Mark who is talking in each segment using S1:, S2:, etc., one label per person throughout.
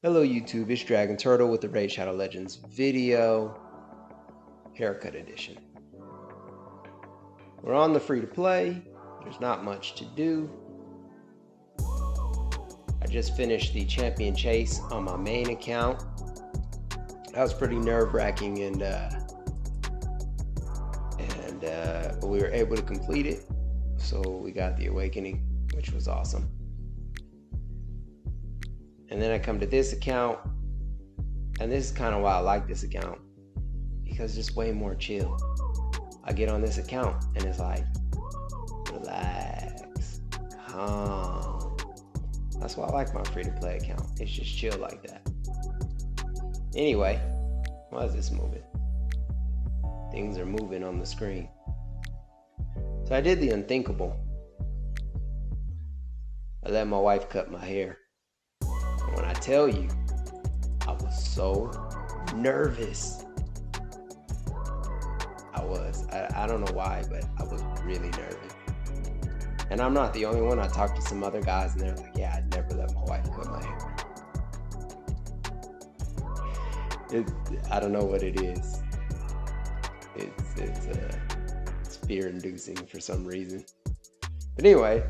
S1: Hello YouTube, it's Dragon Turtle with the Raid Shadow Legends video haircut edition. We're on the free to play. There's not much to do. I just finished the champion chase on my main account. That was pretty nerve-wracking but we were able to complete it. So we got the awakening, which was awesome. And then I come to this account, and this is kind of why I like this account, because it's way more chill. I get on this account and it's like, relax, calm. That's why I like my free-to-play account. It's just chill like that. Anyway, why is this moving? Things are moving on the screen. So I did the unthinkable. I let my wife cut my hair. And when I tell you, I was so nervous. I don't know why, but I was really nervous. And I'm not the only one. I talked to some other guys and they're like, yeah, I'd never let my wife cut my hair. I don't know what it is. It's fear-inducing for some reason. But anyway,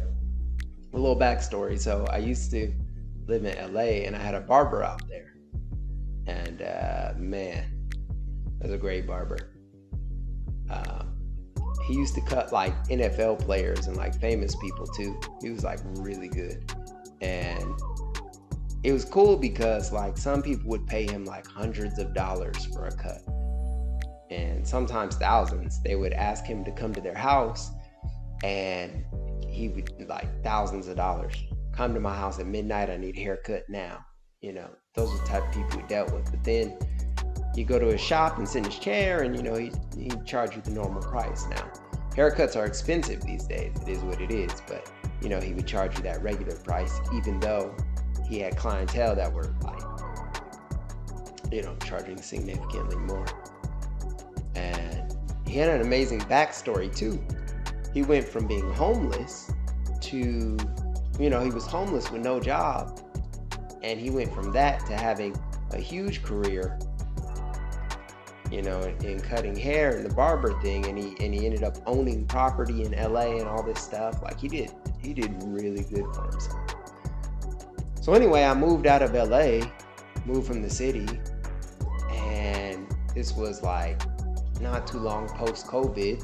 S1: a little backstory. So I used to live in LA and I had a barber out there. And man, that's a great barber. He used to cut like NFL players and like famous people too. He was like really good. And it was cool because like some people would pay him like hundreds of dollars for a cut. And sometimes thousands. They would ask him to come to their house and he would like thousands of dollars. Come to my house at midnight, I need a haircut now. You know, those are the type of people we dealt with. But then you go to his shop and sit in his chair and, you know, he'd charge you the normal price. Now, haircuts are expensive these days. It is what it is. But, you know, he would charge you that regular price, even though he had clientele that were like, you know, charging significantly more. And he had an amazing backstory too. He went from being homeless to, you know, he was homeless with no job. And he went from that to having a huge career, you know, in cutting hair and the barber thing, and he ended up owning property in LA and all this stuff. Like he did really good for himself. So anyway, I moved out of LA, moved from the city, and this was like not too long post-COVID,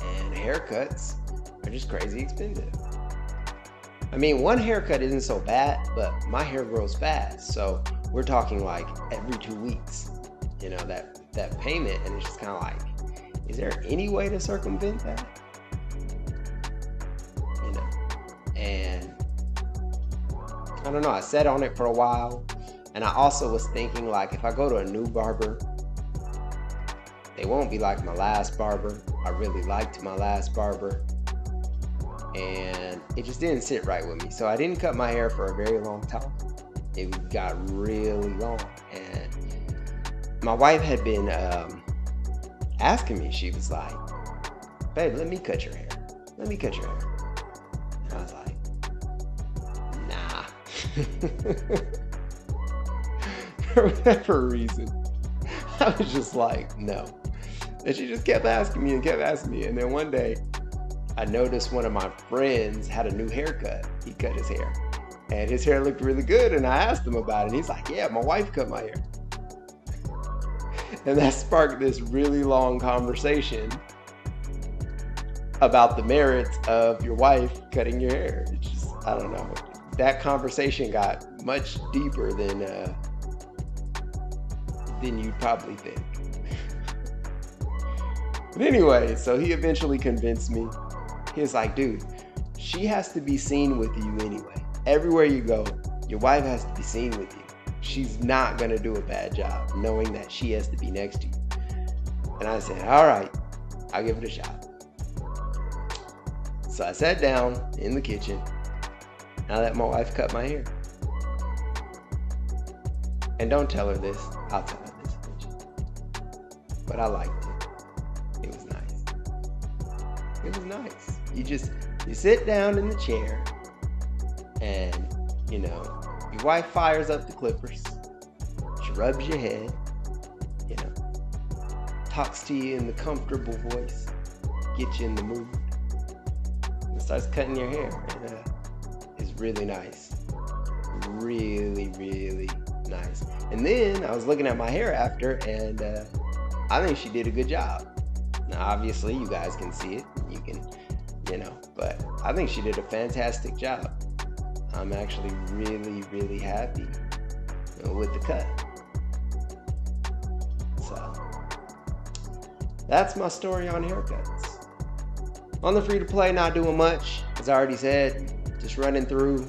S1: and haircuts are just crazy expensive. I mean, one haircut isn't so bad, but my hair grows fast, so we're talking like every 2 weeks. You know, that payment, and it's just kind of like, is there any way to circumvent that? You know, and I don't know, I sat on it for a while, and I also was thinking like, if I go to a new barber, they won't be like my last barber. I really liked my last barber, and it just didn't sit right with me. So I didn't cut my hair for a very long time. It got really long, and my wife had been asking me. She was like, babe, let me cut your hair. Let me cut your hair. And I was like, nah. For whatever reason, I was just like, no. And she just kept asking me and kept asking me. And then one day, I noticed one of my friends had a new haircut. He cut his hair. And his hair looked really good. And I asked him about it. And he's like, yeah, my wife cut my hair. And that sparked this really long conversation about the merits of your wife cutting your hair. It's just, I don't know. That conversation got much deeper than you'd probably think. But anyway, so he eventually convinced me. He was like, dude, she has to be seen with you anyway. Everywhere you go, your wife has to be seen with you. She's not gonna do a bad job knowing that she has to be next to you. And I said, all right, I'll give it a shot. So I sat down in the kitchen and I let my wife cut my hair. And don't tell her this, I'll tell her this. But I liked it. It was nice. It was nice. You sit down in the chair and, you know, you Your wife fires up the clippers. She rubs your head, you know, talks to you in the comfortable voice, gets you in the mood, and starts cutting your hair. And it's really nice. Really, really nice. And then I was looking at my hair after, and I think she did a good job. Now, obviously, you guys can see it. You can, you know, but I think she did a fantastic job. I'm actually really, really happy with the cut. So that's my story on haircuts. On the free to play, not doing much. As I already said, just running through,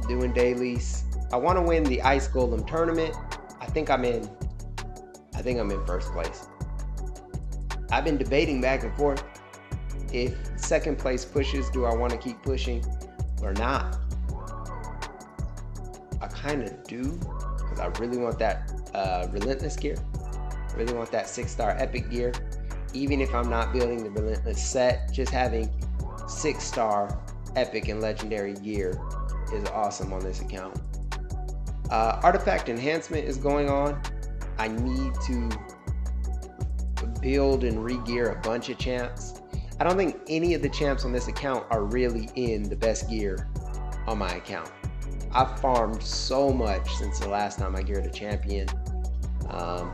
S1: doing dailies. I want to win the Ice Golem tournament. I think I'm in first place. I've been debating back and forth. If second place pushes, do I want to keep pushing or not? I kind of do, because I really want that Relentless gear. I really want that 6-star epic gear. Even if I'm not building the Relentless set, just having 6-star epic and legendary gear is awesome on this account. Artifact enhancement is going on. I need to build and re-gear a bunch of champs. I don't think any of the champs on this account are really in the best gear on my account. I've farmed so much since the last time I geared a champion.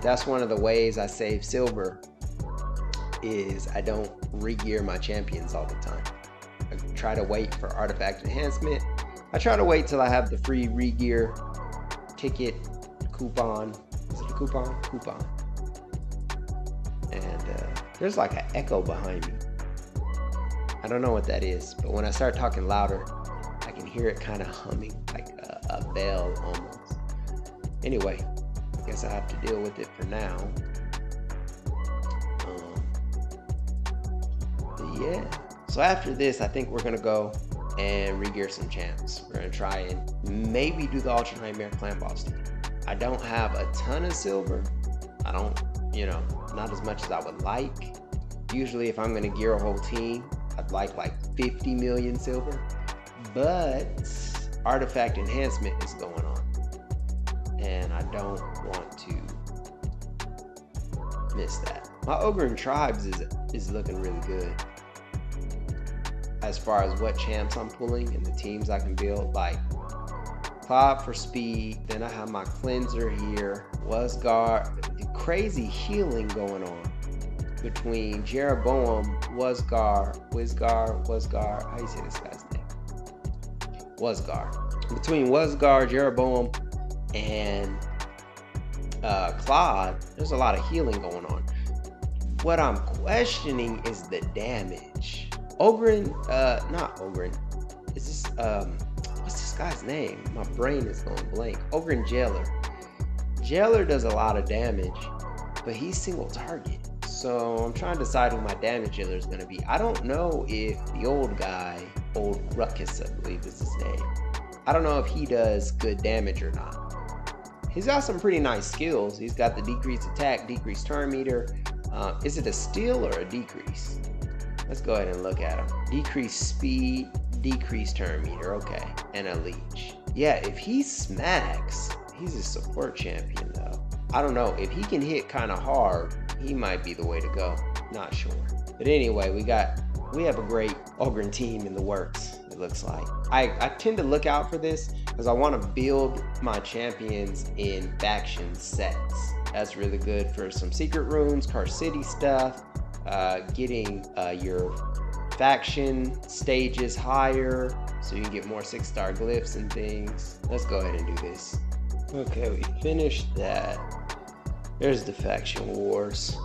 S1: That's one of the ways I save silver, is I don't re-gear my champions all the time. I try to wait for artifact enhancement. I try to wait till I have the free re-gear ticket coupon. Is it a coupon? Coupon. And there's like an echo behind me. I don't know what that is, but when I start talking louder, I can hear it kind of humming, like a bell almost. Anyway, I guess I have to deal with it for now. But yeah. So after this, I think we're gonna go and re-gear some champs. We're gonna try and maybe do the Ultra Nightmare Clan Boss team. I don't have a ton of silver. I don't, you know, not as much as I would like. Usually if I'm gonna gear a whole team, I'd like 50 million silver. But artifact enhancement is going on, and I don't want to miss that. My Ogre and Tribes is looking really good. As far as what champs I'm pulling and the teams I can build, like Cloud for speed, then I have my cleanser here, Wasgar, the crazy healing going on between Jeroboam, Wasgar, how do you say this guy's name? Wasgar. Between Wasgar, Jeroboam, and Claude, there's a lot of healing going on. What I'm questioning is the damage. Ogren, not Ogren. Is this, what's this guy's name? My brain is going blank. Ogren Jailer. Jailer does a lot of damage, but he's single target. So I'm trying to decide who my damage dealer is going to be. I don't know if the old guy, Old Ruckus, I believe is his name. I don't know if he does good damage or not. He's got some pretty nice skills. He's got the decreased attack, decreased turn meter. Is it a steal or a decrease? Let's go ahead and look at him. Decreased speed, decreased turn meter, okay. And a leech. Yeah, if he smacks, he's a support champion though. I don't know, if he can hit kind of hard, he might be the way to go. Not sure. But anyway, we have a great Ogren team in the works, it looks like. I tend to look out for this because I want to build my champions in faction sets. That's really good for some secret rooms, Car City stuff, getting your faction stages higher so you can get more 6-star glyphs and things. Let's go ahead and do this. Okay, we finished that. There's the faction wars.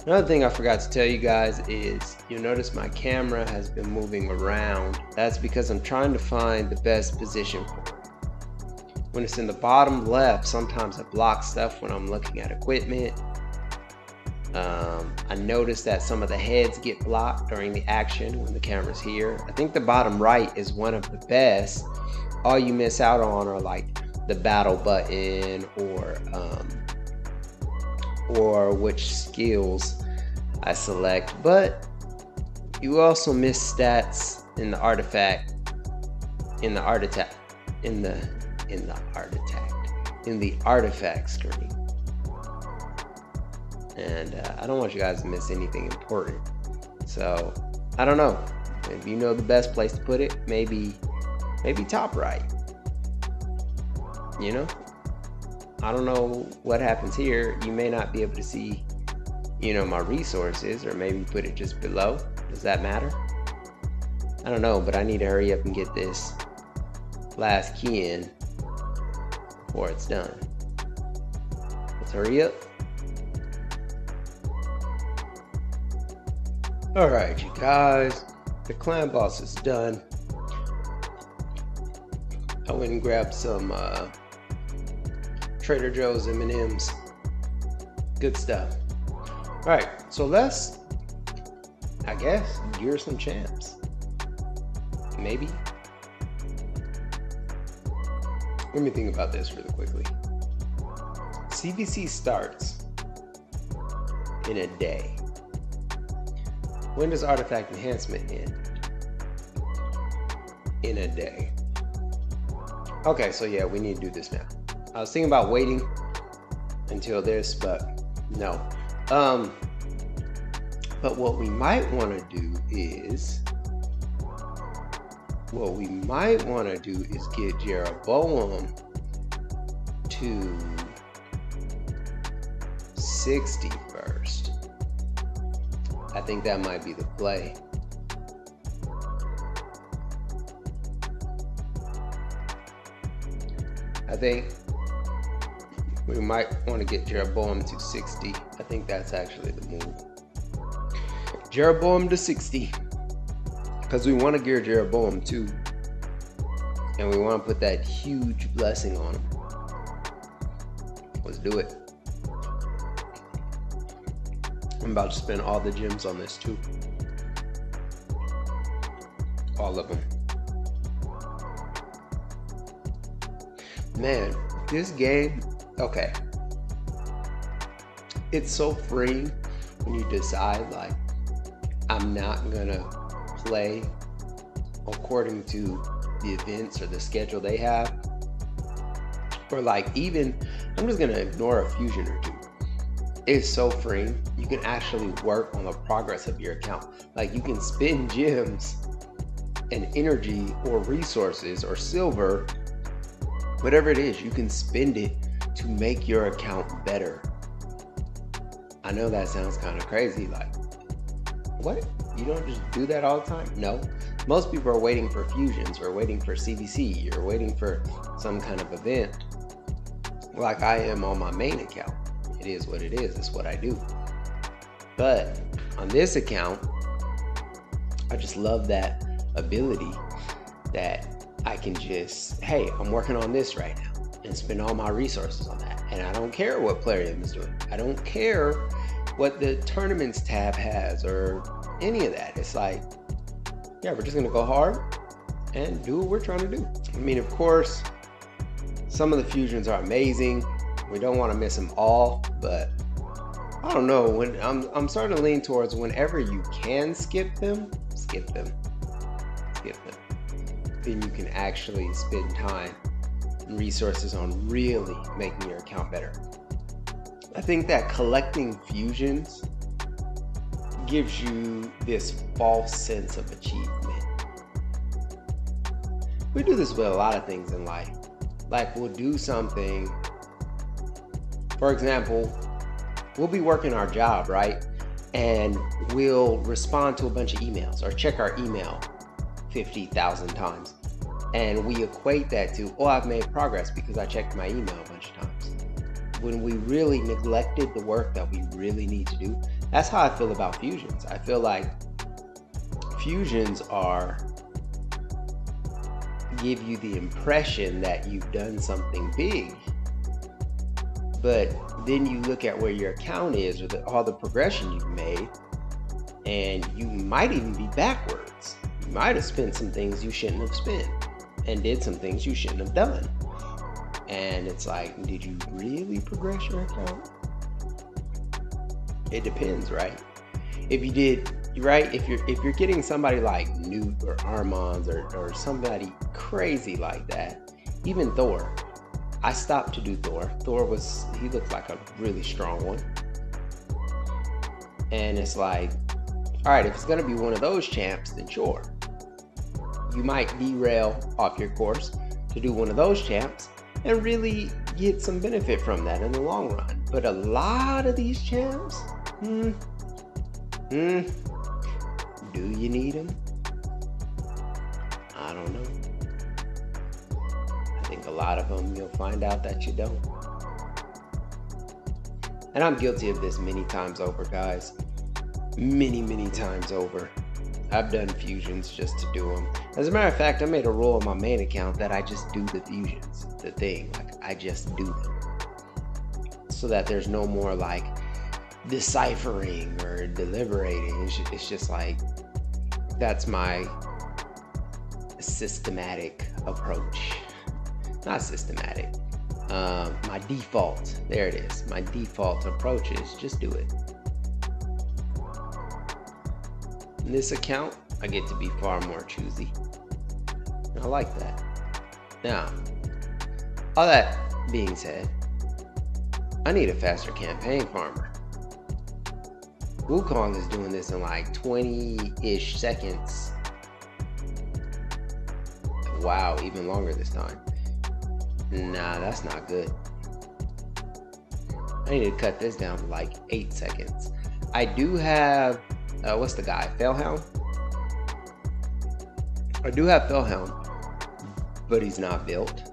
S1: Another thing I forgot to tell you guys is you'll notice my camera has been moving around. That's because I'm trying to find the best position for it. When it's in the bottom left, sometimes it blocks stuff when I'm looking at equipment. I noticed that some of the heads get blocked during the action when the camera's here. I think the bottom right is one of the best. All you miss out on are like the battle button or which skills I select, but you also miss stats in the artifact, in the in the artifact screen. And I don't want you guys to miss anything important. So I don't know if you know the best place to put it. Maybe top right. You know, I don't know what happens here. You may not be able to see, you know, my resources, or maybe put it just below. Does that matter? I don't know, but I need to hurry up and get this last key in before it's done. Let's hurry up. All right, you guys, the clan boss is done. I went and grabbed some Trader Joe's M&Ms. Good stuff. All right, so let's, I guess, gear some champs. Maybe. Let me think about this really quickly. CVC starts in a day. When does artifact enhancement end? In a day. Okay, so yeah, we need to do this now. I was thinking about waiting until this, but no. But what we might want to do is get Jeroboam to 60 first. I think that might be the play. I think we might want to get Jeroboam to 60. I think that's actually the move. Jeroboam to 60. Because we want to gear Jeroboam too. And we want to put that huge blessing on him. Let's do it. I'm about to spend all the gems on this too. All of them. Man, this game, okay. It's so freeing when you decide, like, I'm not gonna play according to the events or the schedule they have. Or like, even, I'm just gonna ignore a fusion or two. It's so freeing. You can actually work on the progress of your account. Like, you can spend gems and energy or resources or silver, whatever it is, you can spend it to make your account better. I know that sounds kind of crazy, like, what? You don't just do that all the time? No. Most people are waiting for fusions, or waiting for CVC, or waiting for some kind of event, like I am on my main account. It is what it is. It's what I do. But on this account, I just love that ability that I can just, hey, I'm working on this right now, and spend all my resources on that. And I don't care what player M is doing. I don't care what the tournaments tab has or any of that. It's like, yeah, we're just gonna go hard and do what we're trying to do. I mean, of course, some of the fusions are amazing. We don't want to miss them all, but I don't know. When I'm starting to lean towards, whenever you can skip them, skip them. Then you can actually spend time and resources on really making your account better. I think that collecting fusions gives you this false sense of achievement. We do this with a lot of things in life. Like, we'll do something, for example, we'll be working our job, right? And we'll respond to a bunch of emails or check our email 50,000 times. And we equate that to, oh, I've made progress because I checked my email a bunch of times. When we really neglected the work that we really need to do. That's how I feel about fusions. I feel like fusions give you the impression that you've done something big. But then you look at where your account is, or all the progression you've made, and you might even be backwards. You might have spent some things you shouldn't have spent, and did some things you shouldn't have done. And it's like, did you really progress your account? It depends, right? If you did, right? If you're getting somebody like Newt or Armand's or somebody crazy like that, even Thor, I stopped to do Thor. He looked like a really strong one. And it's like, all right, if it's gonna be one of those champs, then sure. You might derail off your course to do one of those champs and really get some benefit from that in the long run. But a lot of these champs, do you need them? I don't know. I think a lot of them you'll find out that you don't. And I'm guilty of this many times over, guys. Many times over. I've done fusions just to do them. As a matter of fact, I made a rule on my main account that I just do the fusions. The thing, like I just do them. So that there's no more like deciphering or deliberating. It's just like, that's my systematic approach. Not systematic. My default, there it is. My default approach is just do it. In this account, I get to be far more choosy. And I like that. Now, all that being said, I need a faster campaign farmer. Wukong is doing this in like 20-ish seconds. Wow, even longer this time. Nah, that's not good. I need to cut this down to like 8 seconds. I do have, what's the guy? Fellhound? I do have Fellhound, but he's not built.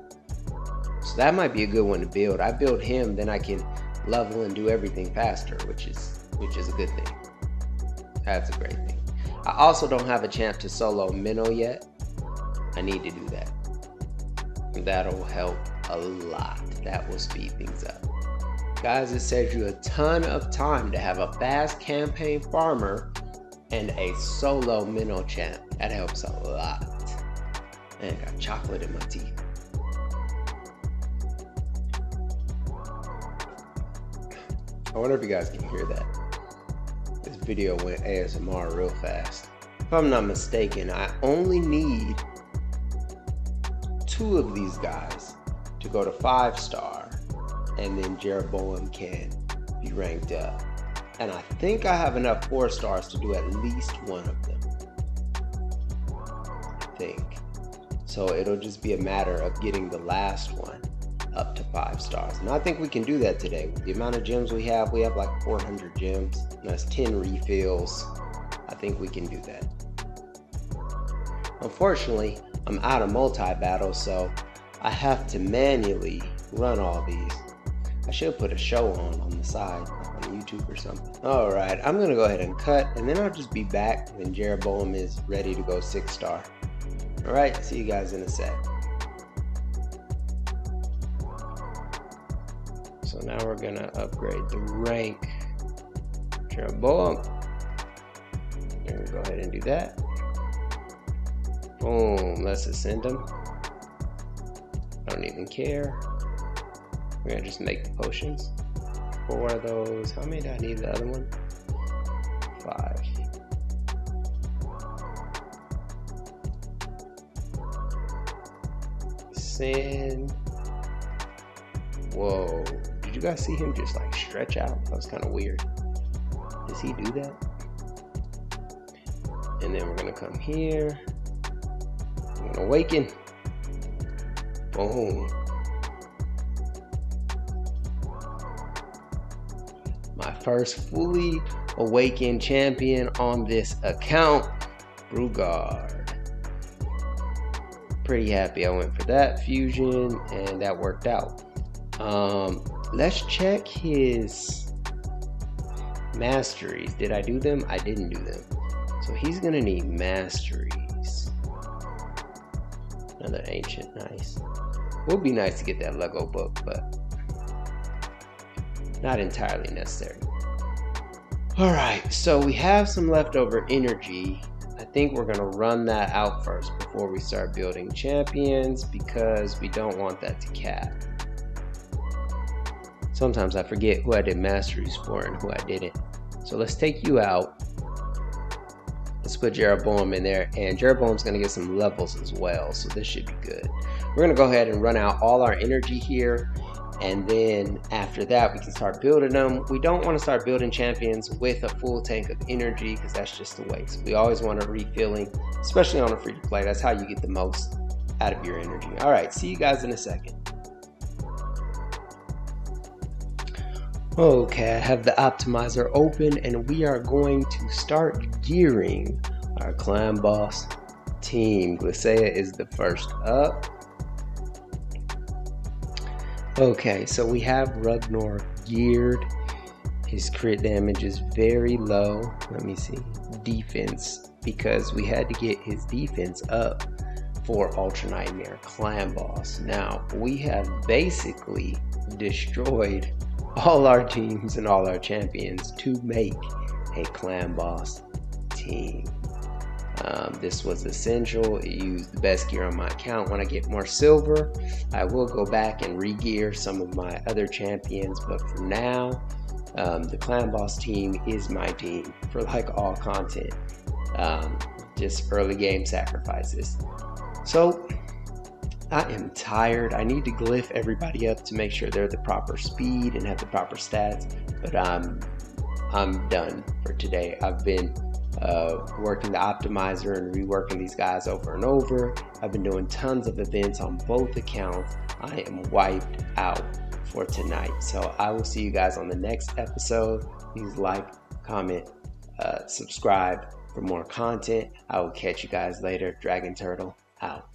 S1: So that might be a good one to build. I build him, then I can level and do everything faster, which is a good thing. That's a great thing. I also don't have a champ to solo Minnow yet. I need to do that. That'll help a lot. That will speed things up. Guys, it saves you a ton of time to have a fast campaign farmer and a solo Minnow champ. That helps a lot. Man, I got chocolate in my teeth. I wonder if you guys can hear that. This video went ASMR real fast. If I'm not mistaken, I only need 2 of these guys to go to 5-star, and then Jeroboam can be ranked up. And I think I have enough 4 stars to do at least one of them. I think. So it'll just be a matter of getting the last one up to 5 stars. And I think we can do that today. With the amount of gems we have like 400 gems. And that's 10 refills. I think we can do that. Unfortunately, I'm out of multi-battle, so I have to manually run all these. I should put a show on the side, like on YouTube or something. All right, I'm gonna go ahead and cut, and then I'll just be back when Jeroboam is ready to go 6-star. All right, see you guys in a sec. So now we're gonna upgrade the rank Jeroboam. And we'll go ahead and do that. Boom, let's ascend him. I don't even care. We're gonna just make the potions. 4 of those. How many do I need the other one? 5. Ascend. Whoa. Did you guys see him just like stretch out? That was kind of weird. Does he do that? And then we're gonna come here. I'm gonna awaken. Boom. My first fully awakened champion on this account, Brugard. Pretty happy I went for that fusion, and that worked out. Let's check his masteries. Did I do them? I didn't do them. So he's gonna need masteries. Another ancient, nice. Would be nice to get that Lego book, but not entirely necessary. All right, so we have some leftover energy. I think we're gonna run that out first before we start building champions, because we don't want that to cap. Sometimes I forget who I did masteries for and who I didn't. So let's take you out. Let's put Jeroboam in there, and Jeroboam's gonna get some levels as well, so this should be good. we're gonna go ahead and run out all our energy here. And then after that, we can start building them. We don't want to start building champions with a full tank of energy because that's just a waste. We always want to refilling, especially on a free to play. That's how you get the most out of your energy. All right, see you guys in a second. Okay, I have the optimizer open and we are going to start gearing our clan boss team. Glissea is the first up. Okay, so we have Ragnar geared. His crit damage is very low. Let me see. Defense, because we had to get his defense up for Ultra Nightmare Clan Boss. Now, we have basically destroyed all our teams and all our champions to make a Clan Boss team. This was essential. It used the best gear on my account. When I get more silver, I will go back and re-gear some of my other champions, but for now, the Clan Boss team is my team for like all content, just early game sacrifices. So I am tired. I need to glyph everybody up to make sure they're the proper speed and have the proper stats, but I'm done for today. I've been working the optimizer and reworking these guys over and over. I've been doing tons of events on both accounts. I am wiped out for tonight. So I will see you guys on the next episode. Please like, comment, subscribe for more content. I will catch you guys later. Dragon Turtle out.